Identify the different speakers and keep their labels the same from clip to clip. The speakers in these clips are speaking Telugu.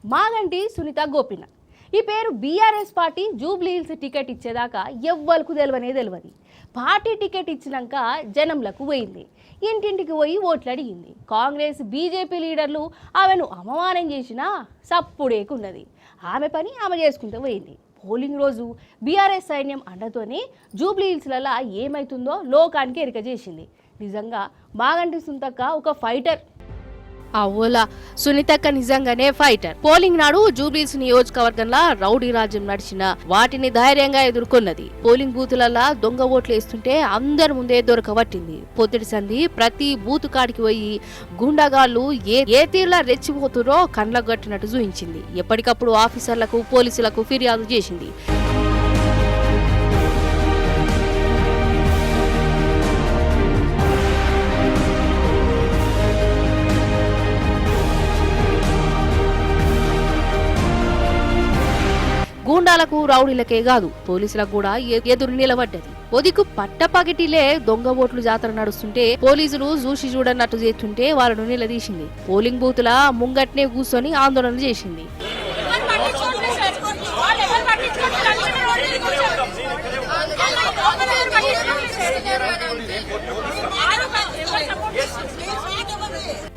Speaker 1: మాగంటి సునీత గోపీనాథ్ ఈ పేరు బీఆర్ఎస్ పార్టీ జూబ్లీహిల్స్ టికెట్ ఇచ్చేదాకా ఎవ్వరికి తెలియదు. పార్టీ టికెట్ ఇచ్చినాక జనంలకు పోయింది. ఇంటింటికి పోయి ఓట్లు అడిగింది. కాంగ్రెస్ బీజేపీ లీడర్లు ఆమెను అవమానం చేసినా సప్పుడేకున్నది. ఆమె పని ఆమె చేసుకుంటూ పోయింది. పోలింగ్ రోజు బీఆర్ఎస్ సైన్యం అండతోనే జూబ్లీహిల్స్లలో ఏమవుతుందో లోకానికి ఎరిక చేసింది. నిజంగా మాగంటి సునీతక్క ఒక ఫైటర్. ఓలా సునీతక్క నిజంగానే ఫైటర్. పోలింగ్ నాడు జూబ్లీహిల్స్ నియోజకవర్గంలో రౌడీ రాజ్యం నడిచిన వాటిని ధైర్యంగా ఎదుర్కొన్నది. పోలింగ్ బూతులల్లా దొంగ ఓట్లు వేస్తుంటే అందరి ముందే దొరకబట్టింది. పొద్దుటి సంధి ప్రతి బూతు కాడికి పోయి గుండాగాళ్లు ఏ తీరులా రెచ్చిపోతురో కండ్లకు కట్టినట్టు చూయించింది. ఎప్పటికప్పుడు ఆఫీసర్లకు పోలీసులకు ఫిర్యాదు చేసింది. గూండాలకు రౌడీలకే కాదు పోలీసులకు కూడా ఎదురు నిలబడ్డది. ఒదికు పట్టపగిటిలే దొంగ ఓట్లు జాతర నడుస్తుంటే పోలీసులు చూసి చూడన్నట్టు చేస్తుంటే వాళ్ళను నిలదీసింది. పోలింగ్ బూతుల ముంగట్నే కూర్చొని ఆందోళన చేసింది.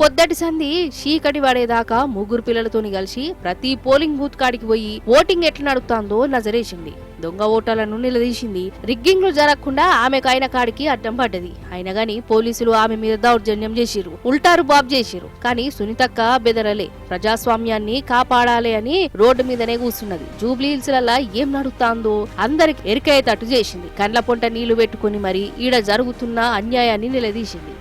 Speaker 1: పొద్దటి సంధి చీకటి పడేదాకా ముగ్గురు పిల్లలతోని కలిసి ప్రతి పోలింగ్ బూత్ కాడికి పోయి ఓటింగ్ ఎట్లా నడుపుతాందో నజరేసింది. దొంగ ఓటర్లను నిలదీసింది. రిగ్గింగ్లు జరగకుండా ఆమెకు అయిన కాడికి అడ్డం పడ్డది. అయినా గాని పోలీసులు ఆమె మీద దౌర్జన్యం చేసిరు, ఉల్టారు బాబ్ చేసిరు. కానీ సునీతక్క బెదరలే. ప్రజాస్వామ్యాన్ని కాపాడాలి అని రోడ్డు మీదనే కూర్చున్నది. జూబ్లీహిల్స్ లల్లా ఏం నడుపుతాందో అందరికి ఎరికయ్యేటట్టు చేసింది. కండ్ల పొంట నీళ్లు పెట్టుకుని మరి ఈడ జరుగుతున్న అన్యాయాన్ని నిలదీసింది.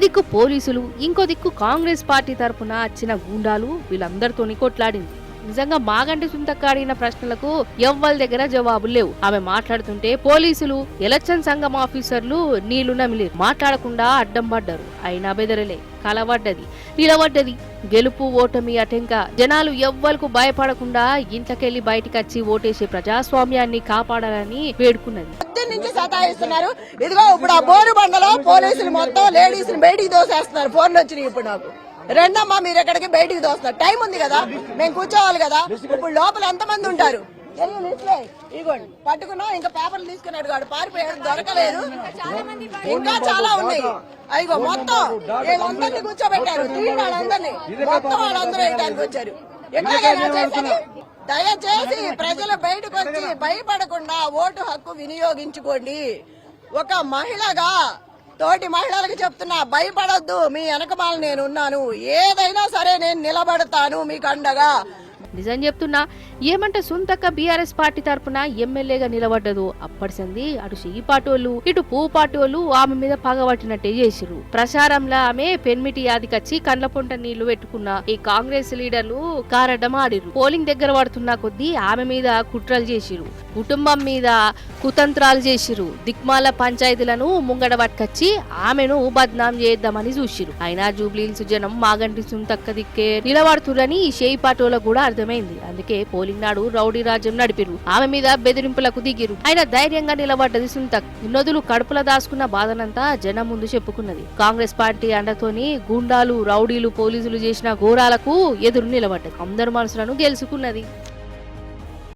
Speaker 1: దిక్కు పోలీసులు, ఇంకో దిక్కు కాంగ్రెస్ పార్టీ తరఫున వచ్చిన గూండాలు వీళ్ళందరితోని కొట్లాడింది. నిజంగా మాగంటి సునీతక్క అడిగిన ప్రశ్నలకు ఎవ్వరి దగ్గర జవాబులు లేవు. ఆమె మాట్లాడుతుంటే పోలీసులు, ఎలక్షన్ సంఘం ఆఫీసర్లు నీళ్లు నమిలేరు. మాట్లాడకుండా అడ్డం పడ్డారు. అయినా బెదరలే. కలవడ్డది, నిలబడ్డది. గెలుపు ఓటమి అటెంక జనాలు ఎవ్వరకు భయపడకుండా ఇంట్లోకెళ్లి బయటికి వచ్చి ఓటేసే ప్రజాస్వామ్యాన్ని కాపాడాలని వేడుకున్నది.
Speaker 2: నుంచి సతాయిస్తున్నారు. ఇదిగో ఇప్పుడు ఆ బోరు బండలో పోలీసులు మొత్తం లేడీస్ ని బయటికి దోసేస్తున్నారు. ఫోన్లు వచ్చినాయి ఇప్పుడు నాకు. రెండమ్మా మీరు ఎక్కడికి బయటికి దోస్తున్నారు, టైం ఉంది కదా, మేము కూర్చోవాలి కదా. ఇప్పుడు లోపల ఎంతమంది ఉంటారు ఇగోండి పట్టుకున్నాం. ఇంకా పేపర్లు తీసుకున్నాడు కాడు, పారిపోయాడు, దొరకలేదు. ఇంకా చాలా ఉన్నాయి. అయ్యో మొత్తం వీళ్ళందరినీ కూర్చోబెట్టారు. వాళ్ళందరినీ మొత్తం వాళ్ళందరూ వేయడానికి వచ్చారు. దయచేసి ప్రజలు బయటకు వచ్చి భయపడకుండా ఓటు హక్కు వినియోగించుకోండి. ఒక మహిళగా తోటి మహిళలకు చెప్తున్నా, భయపడొద్దు. మీ వెనకమాల నేనున్నాను. ఏదైనా సరే నేను నిలబడతాను మీకు అండగా.
Speaker 1: నిజం చెప్తున్నా. ఏమంటే సునీతక్క బీఆర్ఎస్ పార్టీ తరఫున ఎమ్మెల్యేగా నిలబడ్డదు. అప్పటి సంది అటు చెయ్యి పాటోళ్ళు ఇటు పువ్వు పాటోళ్ళు ఆమె మీద పగబట్టినట్టే చేసిరు. ప్రచారంలో ఆమె పెన్మిటి యాదికచ్చి కండ్ల పొంట నీళ్లు పెట్టుకున్న ఈ కాంగ్రెస్ లీడర్లు కారడ్డం ఆడిరు. పోలింగ్ దగ్గర పడుతున్న కొద్దీ ఆమె మీద కుట్రలు చేసిరు, కుటుంబం మీద కుతంత్రాలు చేసిరు. దిక్మాల పంచాయతీలను ముంగడ పట్టుకొచ్చి ఆమెను బద్నాం చేద్దామని చూసిరు. అయినా జూబ్లీహిల్స్ జనం మాగంటి సునీతక్క దిక్కే నిలబడుతురని చేయి పాటోళ్ళకు కూడా అర్థమైంది. అందుకే పోలింగ్ నాడు రౌడీ రాజ్యం నడిపిరు. ఆమె మీద బెదిరింపులకు దిగిరు. ఆయన ధైర్యంగా నిలబడ్డది సునీతక్క. ఇన్నొదులు కడుపుల దాచుకున్న బాధనంతా జనం ముందు చెప్పుకున్నది. కాంగ్రెస్ పార్టీ అండతోని గుండాలు, రౌడీలు, పోలీసులు చేసిన ఘోరాలకు ఎదురు నిలబడ్డది. అందరు మనసులను గెలుచుకున్నది.